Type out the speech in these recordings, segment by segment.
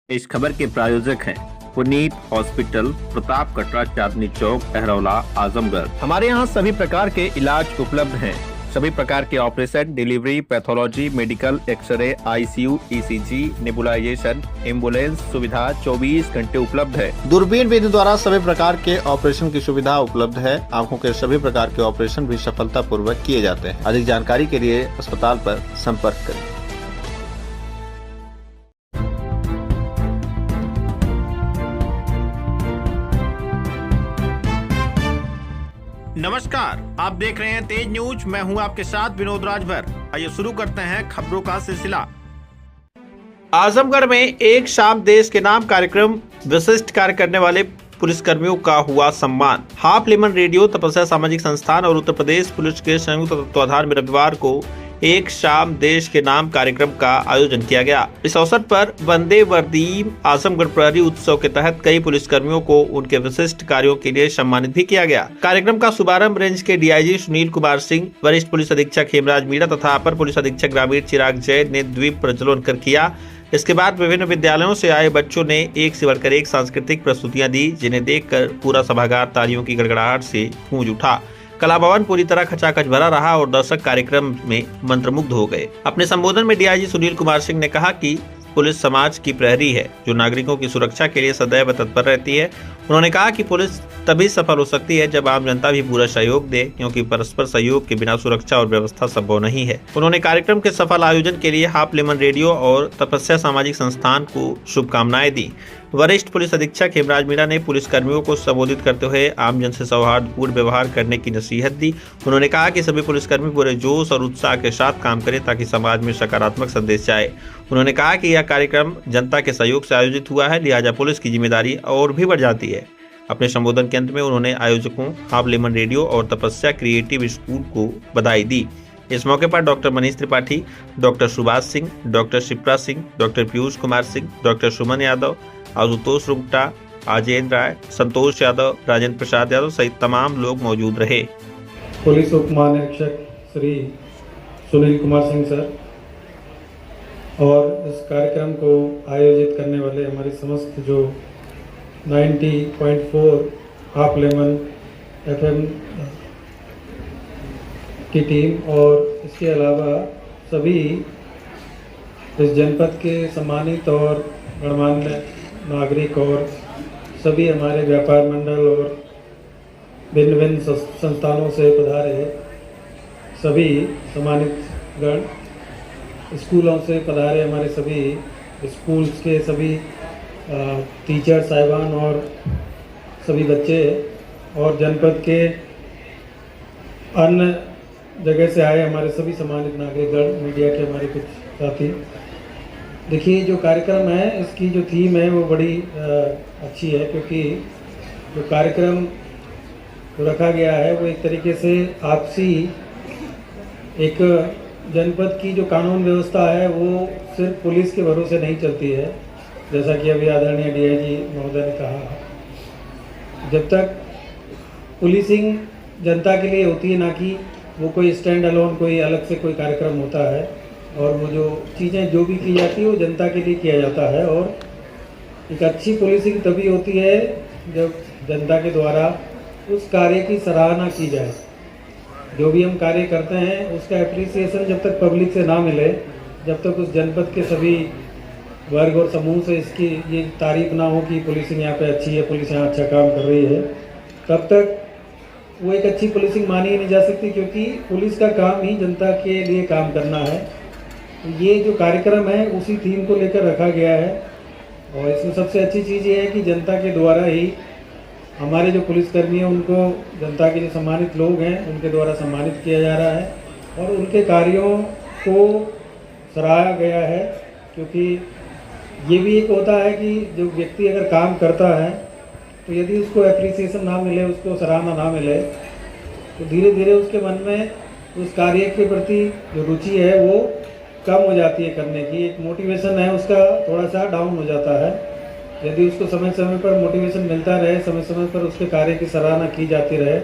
इस खबर के प्रायोजक हैं पुनीत हॉस्पिटल, प्रताप कटरा, चांदनी चौक, अहरौला, आजमगढ़। हमारे यहाँ सभी प्रकार के इलाज उपलब्ध हैं। सभी प्रकार के operation, delivery, pathology, medical, x ray, ICU, ECG, nebulisation, ambulance सुविधा 24 घंटे उपलब्ध है। दूरबीन विधि द्वारा सभी प्रकार के ऑपरेशन की सुविधा उपलब्ध है। आंखों के सभी प्रकार के ऑपरेशन भी सफलतापूर्वक किए जाते हैं। अधिक जानकारी के लिए अस्पताल पर संपर्क करें। नमस्कार, आप देख रहे हैं तेज न्यूज। मैं हूं आपके साथ विनोद राजभर। आइए शुरू करते हैं खबरों का सिलसिला। आजमगढ़ में एक शाम देश के नाम कार्यक्रम विशिष्ट कार्य करने वाले पुलिसकर्मियों का हुआ सम्मान। हाफ लेमन रेडियो, तपस्या सामाजिक संस्थान और उत्तर प्रदेश पुलिस के संयुक्त तत्वाधान में रविवार को एक शाम देश के नाम कार्यक्रम का आयोजन किया गया। इस अवसर पर वंदे वर्दीम आजमगढ़ प्रहरी उत्सव के तहत कई पुलिसकर्मियों को उनके विशिष्ट कार्यों के लिए सम्मानित भी किया गया। कार्यक्रम का शुभारंभ रेंज के डीआईजी सुनील कुमार सिंह, वरिष्ठ पुलिस अधीक्षक हेमराज मीणा तथा अपर पुलिस अधीक्षक ग्रामीण चिराग जैन ने द्वीप प्रज्वलन कर किया। इसके बाद विभिन्न विद्यालयों से आए बच्चों ने एक से बढ़कर एक सांस्कृतिक प्रस्तुतियां दी, जिन्हें देखकर पूरा सभागार तालियों की गड़गड़ाहट से गूंज उठा। कला भवन पूरी तरह खचाखच भरा रहा और दर्शक कार्यक्रम में मंत्रमुग्ध हो गए। अपने संबोधन में डीआईजी सुनील कुमार सिंह ने कहा कि पुलिस समाज की प्रहरी है जो नागरिकों की सुरक्षा के लिए सदैव तत्पर रहती है। उन्होंने कहा कि पुलिस तभी सफल हो सकती है जब आम जनता भी पूरा सहयोग दे, क्योंकि परस्पर सहयोग के बिना सुरक्षा और व्यवस्था संभव नहीं है। उन्होंने कार्यक्रम के सफल आयोजन के लिए हाफ लेमन रेडियो और तपस्या सामाजिक संस्थान को शुभकामनाएं दी। वरिष्ठ पुलिस अधीक्षक हेमराज मीणा ने पुलिस कर्मियों को संबोधित करते हुए आमजन से सौहार्दपूर्ण व्यवहार करने की नसीहत दी। उन्होंने कहा कि सभी पुलिसकर्मी पूरे जोश और उत्साह के साथ काम करें ताकि समाज में सकारात्मक संदेश जाए। उन्होंने कहा कि यह कार्यक्रम जनता के सहयोग से आयोजित हुआ है, लिहाजा पुलिस की जिम्मेदारी और भी बढ़ जाती है। अपने संबोधन के अंत में उन्होंने आयोजकों हाफ लेमन रेडियो और तपस्या क्रिएटिव स्कूल को बधाई दी। इस मौके पर doctor Manish Tripathi, doctor Subhash Singh, doctor Shipra Singh, doctor Piyush Kumar Singh, doctor Suman Yadav, Ashutosh Rungta, Ajen Rai, Santosh Yadav, Rajendra Prasad Yadav सहित तमाम लोग मौजूद रहे। पुलिस उप महानिरीक्षक श्री सुनील कुमार सिंह सर और इस कार्यक्रम को आयोजित करने वाले हमारे समस्त जो 90.4 हाफ लेमन FM की टीम और इसके अलावा सभी इस जनपद के सम्मानित और गणमान्य नागरिक और सभी हमारे व्यापार मंडल और भिन्न भिन्न संस्थानों से पधारे सभी सम्मानित गण, स्कूलों से पधारे हमारे सभी स्कूल्स के सभी टीचर साहिबान और सभी बच्चे और जनपद के अन्य जगह से आए हमारे सभी सम्मानित नागरिकगण, मीडिया के हमारे कुछ साथी। देखिए, जो कार्यक्रम है इसकी जो थीम है वो बड़ी अच्छी है, क्योंकि जो कार्यक्रम रखा गया है वो एक तरीके से आपसी एक जनपद की जो कानून व्यवस्था है वो सिर्फ पुलिस के भरोसे नहीं चलती है। जैसा कि अभी आदरणीय डीआईजी महोदय ने कहा, जब तक पुलिसिंग जनता के लिए होती है, ना कि वो कोई स्टैंड अलोन कोई अलग से कोई कार्यक्रम होता है, और वो जो चीज़ें जो भी की जाती है वो जनता के लिए किया जाता है। और एक अच्छी पुलिसिंग तभी होती है जब जनता के द्वारा उस कार्य की सराहना की जाए। जो भी हम कार्य करते हैं उसका एप्रिसिएशन जब तक पब्लिक से ना मिले, जब तक उस जनपद के सभी वर्ग और समूह से इसकी ये तारीफ ना हो कि पुलिसिंग यहाँ पे अच्छी है, पुलिस यहाँ अच्छा काम कर रही है, तब तक वो एक अच्छी पुलिसिंग मानी ही नहीं जा सकती, क्योंकि पुलिस का काम ही जनता के लिए काम करना है। तो ये जो कार्यक्रम है उसी थीम को लेकर रखा गया है, और इसमें सबसे अच्छी चीज़ ये है कि जनता के द्वारा ही हमारे जो पुलिसकर्मी हैं उनको, जनता के जो सम्मानित लोग हैं उनके द्वारा सम्मानित किया जा रहा है और उनके कार्यों को सराहा गया है। क्योंकि ये भी एक होता है कि जो व्यक्ति अगर काम करता है तो यदि उसको एप्रिसिएशन ना मिले, उसको सराहना ना मिले, तो धीरे धीरे उसके मन में उस कार्य के प्रति जो रुचि है वो कम हो जाती है करने की। एक मोटिवेशन है उसका थोड़ा सा डाउन हो जाता है। यदि उसको समय समय पर मोटिवेशन मिलता रहे, समय समय पर उसके कार्य की सराहना की जाती रहे,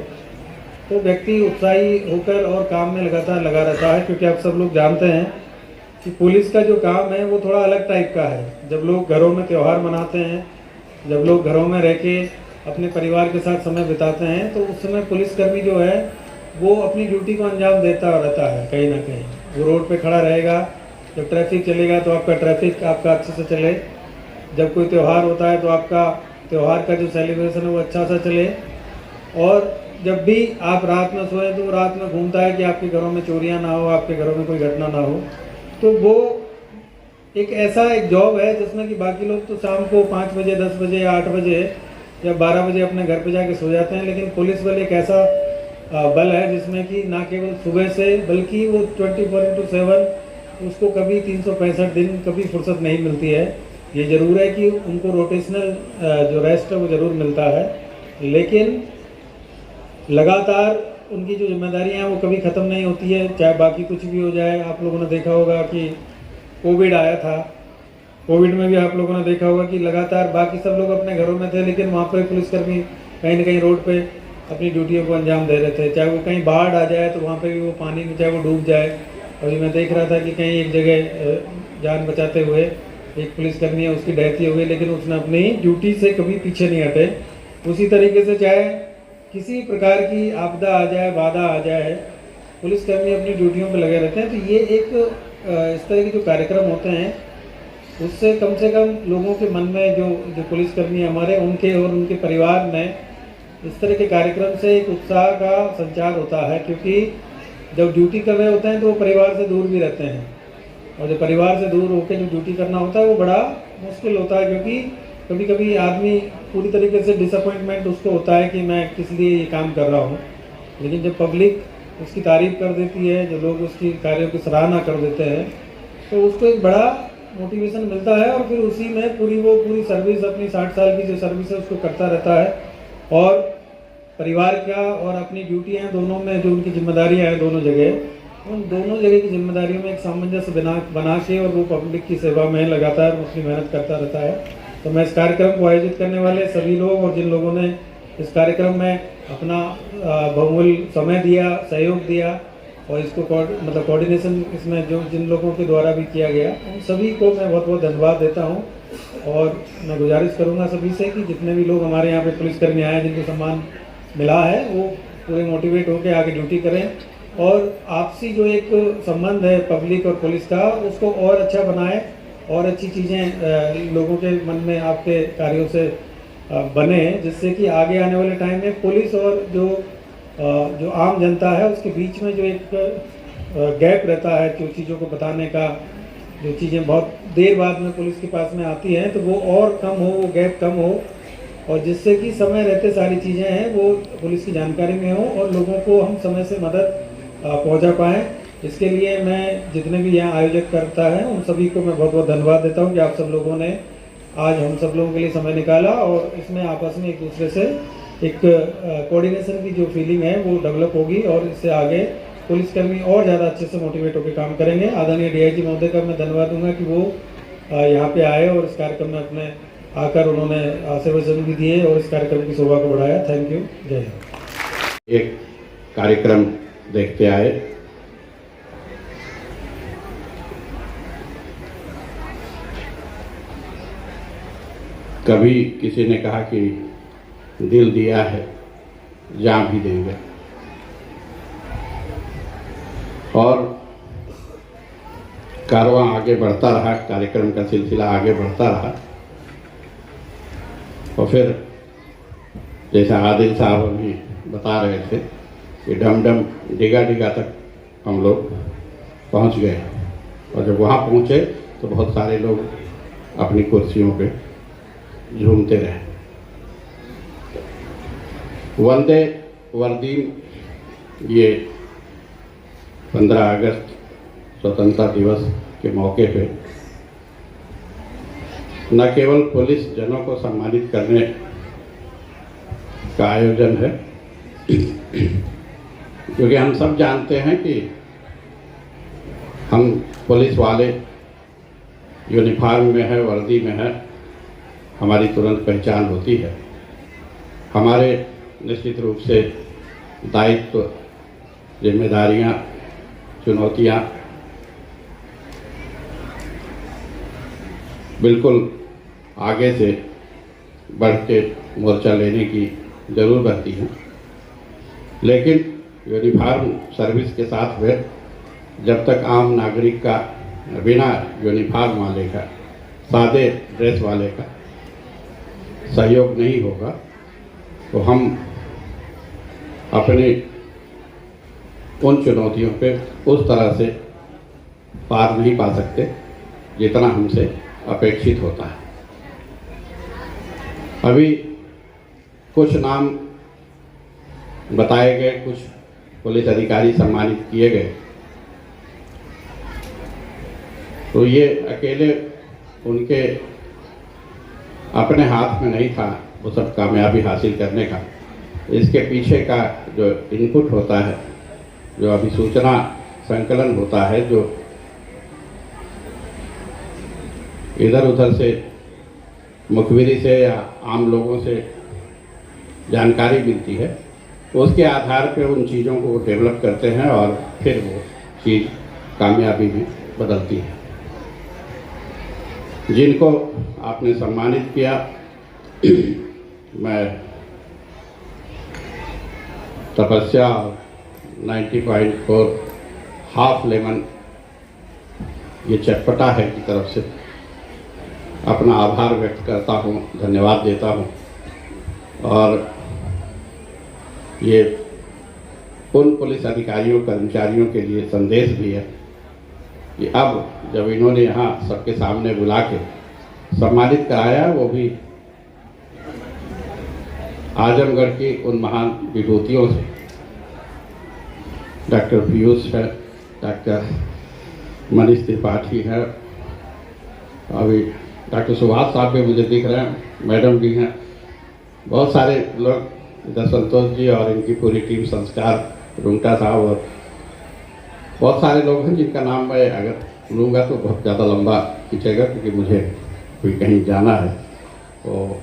तो व्यक्ति उत्साही होकर और काम में लगातार लगा रहता है। क्योंकि आप सब लोग जानते हैं कि पुलिस का जो काम है वो थोड़ा अलग टाइप का है। जब लोग घरों में त्यौहार मनाते हैं, जब लोग घरों में रह के अपने परिवार के साथ समय बिताते हैं, तो उस समय पुलिसकर्मी जो है वो अपनी ड्यूटी को अंजाम देता रहता है। कहीं ना कहीं वो रोड पे खड़ा रहेगा, जब ट्रैफिक चलेगा तो आपका ट्रैफिक आपका अच्छे से चले, जब कोई त्यौहार होता है तो आपका त्यौहार का जो सेलिब्रेशन है वो अच्छा सा चले, और जब भी आप रात में सोए तो रात में घूमता है कि आपके घरों में चोरियां ना हो, आपके घरों में कोई घटना ना हो। तो वो एक ऐसा एक जॉब है जिसमें कि बाकी लोग तो शाम को 5 बजे 10 बजे 8 बजे या 12 बजे अपने घर पे जाके सो जाते हैं, लेकिन पुलिस बल एक ऐसा बल है जिसमें कि ना केवल सुबह से बल्कि वो 24/7 उसको कभी 365 दिन कभी फुर्सत नहीं मिलती है। ये ज़रूर है कि उनको रोटेशनल जो रेस्ट है वो ज़रूर मिलता है, लेकिन लगातार उनकी जो जिम्मेदारियां हैं वो कभी ख़त्म नहीं होती है, चाहे बाकी कुछ भी हो जाए। आप लोगों ने देखा होगा कि कोविड आया था, कोविड में भी आप लोगों ने देखा होगा कि लगातार बाकी सब लोग अपने घरों में थे, लेकिन वहाँ पर पुलिसकर्मी कहीं ना कहीं रोड पे अपनी ड्यूटियों को अंजाम दे रहे थे। चाहे वो कहीं बाढ़ आ जाए तो वहाँ पे भी वो पानी में चाहे वो डूब जाए। अभी मैं देख रहा था कि कहीं एक जगह जान बचाते हुए एक पुलिसकर्मी है, उसकी डेथ ही हो गई, लेकिन उसने अपनी ड्यूटी से कभी पीछे नहीं हटे। उसी तरीके से चाहे किसी प्रकार की आपदा आ जाए, बाधा आ जाए, पुलिसकर्मी अपनी ड्यूटियों पर लगे रहते हैं। तो ये एक इस तरह के जो कार्यक्रम होते हैं उससे कम से कम लोगों के मन में जो पुलिसकर्मी हमारे उनके और उनके परिवार में इस तरह के कार्यक्रम से एक उत्साह का संचार होता है, क्योंकि जब ड्यूटी कर रहे होते हैं तो वो परिवार से दूर भी रहते हैं, और जब परिवार से दूर होकर जो ड्यूटी करना होता है वो बड़ा मुश्किल होता है, क्योंकि कभी कभी आदमी पूरी तरीके से डिसअपॉइंटमेंट उसको होता है कि मैं किस लिए ये काम कर रहा हूँ। लेकिन जब पब्लिक उसकी तारीफ कर देती है, जो लोग उसकी कार्यों की सराहना कर देते हैं, तो उसको एक बड़ा मोटिवेशन मिलता है, और फिर उसी में पूरी सर्विस, अपनी 60 साल की जो सर्विस है उसको करता रहता है, और परिवार का और अपनी ड्यूटी हैं दोनों में जो उनकी जिम्मेदारियां हैं दोनों जगह, उन दोनों जगह की जिम्मेदारियों में एक सामंजस्य बना के और वो पब्लिक की सेवा में लगातार उसकी मेहनत करता रहता है। तो मैं इस कार्यक्रम को आयोजित करने वाले सभी लोग और जिन लोगों ने इस कार्यक्रम में अपना बहुमूल्य समय दिया, सहयोग दिया, और इसको कोऑर्डिनेशन इसमें जो जिन लोगों के द्वारा भी किया गया, उन सभी को मैं बहुत बहुत धन्यवाद देता हूँ। और मैं गुजारिश करूँगा सभी से कि जितने भी लोग हमारे यहाँ पे पुलिसकर्मी आए जिनको सम्मान मिला है वो पूरे मोटिवेट होकर आगे ड्यूटी करें, और आपसी जो एक संबंध है पब्लिक और पुलिस का उसको और अच्छा बनाएं, और अच्छी चीज़ें लोगों के मन में आपके कार्यों से बने, जिससे कि आगे आने वाले टाइम में पुलिस और जो आम जनता है उसके बीच में जो एक गैप रहता है, जो चीज़ों को बताने का, जो चीज़ें बहुत देर बाद में पुलिस के पास में आती हैं, तो वो और कम हो, वो गैप कम हो, और जिससे कि समय रहते सारी चीज़ें हैं वो पुलिस की जानकारी में हो और लोगों को हम समय से मदद पहुंचा पाएँ। इसके लिए मैं जितने भी यहाँ आयोजक करता है उन सभी को मैं बहुत बहुत धन्यवाद देता हूँ कि आप सब लोगों ने आज हम सब लोगों के लिए समय निकाला, और इसमें आपस में एक दूसरे से एक कोऑर्डिनेशन की जो फीलिंग है वो डेवलप होगी, और इससे आगे पुलिसकर्मी और ज़्यादा अच्छे से मोटिवेट होकर काम करेंगे। आदरणीय डीआईजी महोदय का मैं धन्यवाद दूंगा कि वो यहाँ पे आए और इस कार्यक्रम में अपने आकर उन्होंने आशीर्वचन भी दिए और इस कार्यक्रम की शोभा को बढ़ाया। थैंक यू, जय हिंद। एक कार्यक्रम देखते आए, कभी किसी ने कहा कि दिल दिया है जान भी देंगे, और कारवां आगे बढ़ता रहा, कार्यक्रम का सिलसिला आगे बढ़ता रहा, और फिर जैसा आदिल साहब अभी बता रहे थे कि डम डम डिगा डिगा तक हम लोग पहुंच गए, और जब वहाँ पहुँचे तो बहुत सारे लोग अपनी कुर्सियों पे झूमते रहे। वंदे वर्दीम ये 15 अगस्त स्वतंत्रता दिवस के मौके पे न केवल पुलिस जनों को सम्मानित करने का आयोजन है, क्योंकि हम सब जानते हैं कि हम पुलिस वाले यूनिफॉर्म में है, वर्दी में है, हमारी तुरंत पहचान होती है। हमारे निश्चित रूप से दायित्व, जिम्मेदारियां, चुनौतियां बिल्कुल आगे से बढ़ के मोर्चा लेने की ज़रूर रहती है, लेकिन यूनिफॉर्म सर्विस के साथ में जब तक आम नागरिक का बिना यूनिफॉर्म वाले का, सादे ड्रेस वाले का सहयोग नहीं होगा तो हम अपनी उन चुनौतियों पे उस तरह से पार नहीं पा सकते जितना हमसे अपेक्षित होता है। अभी कुछ नाम बताए गए, कुछ पुलिस अधिकारी सम्मानित किए गए, तो ये अकेले उनके अपने हाथ में नहीं था वो सब कामयाबी हासिल करने का। इसके पीछे का जो इनपुट होता है, जो अभिसूचना संकलन होता है, जो इधर उधर से मुखबिरी से या आम लोगों से जानकारी मिलती है, उसके आधार पे उन चीज़ों को डेवलप करते हैं और फिर वो चीज़ कामयाबी में बदलती है। जिनको आपने सम्मानित किया, मैं तपस्या 90.4 हाफ लेमन ये चटपटा है की तरफ से अपना आभार व्यक्त करता हूँ, धन्यवाद देता हूँ। और ये उन पुलिस अधिकारियों कर्मचारियों के लिए संदेश भी है कि अब जब इन्होंने यहाँ सबके सामने बुला के सम्मानित कराया, वो भी आजमगढ़ की उन महान विभूतियों से, डॉक्टर पीयूष है, डॉक्टर मनीष त्रिपाठी है, अभी डॉक्टर सुभाष साहब भी मुझे दिख रहे हैं, मैडम भी हैं, बहुत सारे लोग इधर, संतोष जी और इनकी पूरी टीम, संस्कार रुंगटा साहब, और बहुत सारे लोग हैं जिनका नाम मैं अगर लूँगा तो बहुत ज़्यादा लंबा खींचेगा, क्योंकि मुझे कोई कहीं जाना है। तो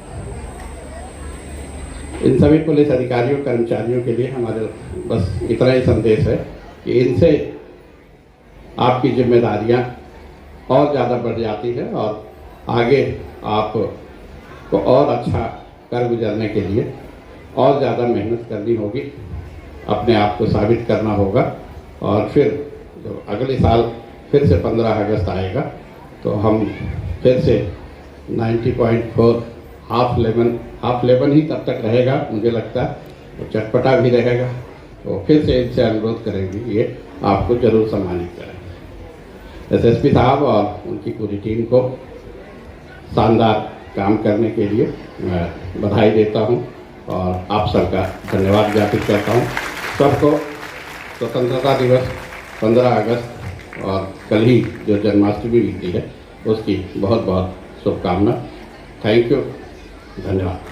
इन सभी पुलिस अधिकारियों कर्मचारियों के लिए हमारे बस इतना ही संदेश है कि इनसे आपकी जिम्मेदारियां और ज़्यादा बढ़ जाती है और आगे आप को और अच्छा कर गुजरने के लिए और ज़्यादा मेहनत करनी होगी, अपने आप को साबित करना होगा। और फिर जब अगले साल फिर से 15 अगस्त आएगा तो हम फिर से 90.4 हाफ लेमन ही तब तक रहेगा, मुझे लगता है, और चटपटा भी रहेगा। तो फिर से इनसे अनुरोध करेंगे ये आपको जरूर सम्मानित करें। एसएसपी साहब और उनकी पूरी टीम को शानदार काम करने के लिए मैं बधाई देता हूं और आप सबका धन्यवाद ज्ञापित करता हूं। सबको स्वतंत्रता दिवस 15 अगस्त और कल ही जो जन्माष्टमी बीती है उसकी बहुत बहुत शुभकामना। थैंक यू, धन्यवाद।